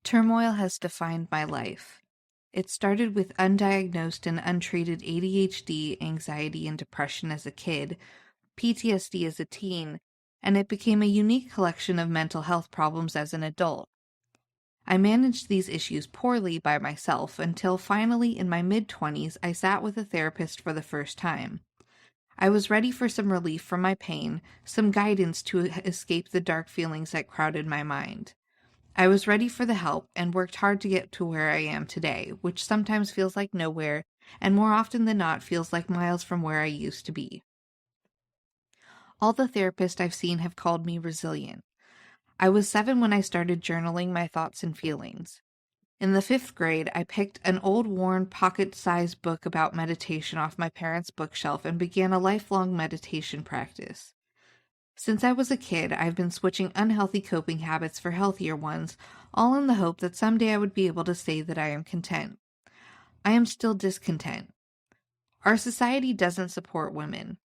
Turmoil has defined my life. It started with undiagnosed and untreated ADHD, anxiety, and depression as a kid, PTSD as a teen, and it became a unique collection of mental health problems as an adult. I managed these issues poorly by myself until finally in my mid-20s I sat with a therapist for the first time. I was ready for some relief from my pain, some guidance to escape the dark feelings that crowded my mind. I was ready for the help and worked hard to get to where I am today, which sometimes feels like nowhere, and more often than not feels like miles from where I used to be. All the therapists I've seen have called me resilient. I was 7 when I started journaling my thoughts and feelings. In the 5th grade, I picked an old worn pocket-sized book about meditation off my parents' bookshelf and began a lifelong meditation practice. Since I was a kid, I've been switching unhealthy coping habits for healthier ones, all in the hope that someday I would be able to say that I am content. I am still discontent. Our society doesn't support women.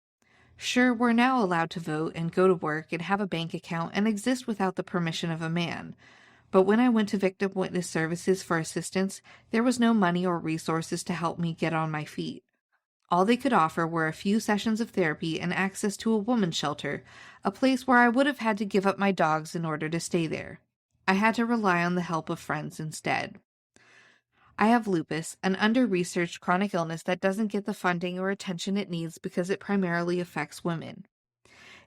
Sure, we're now allowed to vote and go to work and have a bank account and exist without the permission of a man. But when I went to Victim Witness Services for assistance, there was no money or resources to help me get on my feet. All they could offer were a few sessions of therapy and access to a woman's shelter, a place where I would have had to give up my dogs in order to stay there. I had to rely on the help of friends instead. I have lupus, an under-researched chronic illness that doesn't get the funding or attention it needs because it primarily affects women.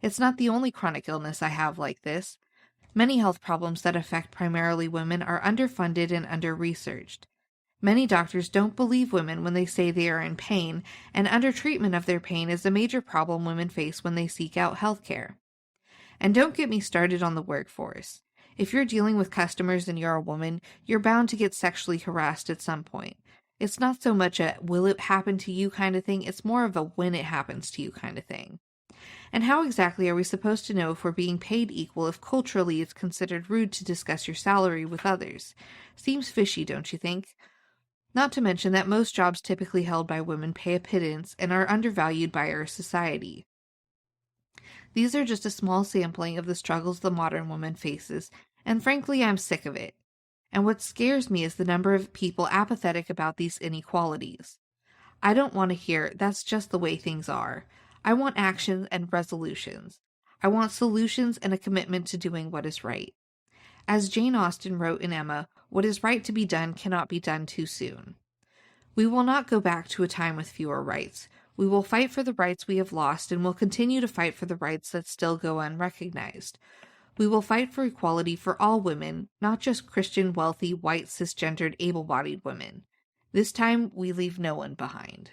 It's not the only chronic illness I have like this. Many health problems that affect primarily women are underfunded and under-researched. Many doctors don't believe women when they say they are in pain, and undertreatment of their pain is a major problem women face when they seek out health care. And don't get me started on the workforce. If you're dealing with customers and you're a woman, you're bound to get sexually harassed at some point. It's not so much a will it happen to you kind of thing, it's more of a when it happens to you kind of thing. And how exactly are we supposed to know if we're being paid equal if culturally it's considered rude to discuss your salary with others? Seems fishy, don't you think? Not to mention that most jobs typically held by women pay a pittance and are undervalued by our society. These are just a small sampling of the struggles the modern woman faces, and frankly, I'm sick of it. And what scares me is the number of people apathetic about these inequalities. I don't want to hear, that's just the way things are. I want actions and resolutions. I want solutions and a commitment to doing what is right. As Jane Austen wrote in Emma, what is right to be done cannot be done too soon. We will not go back to a time with fewer rights. We will fight for the rights we have lost and will continue to fight for the rights that still go unrecognized. We will fight for equality for all women, not just Christian, wealthy, white, cisgendered, able-bodied women. This time, we leave no one behind.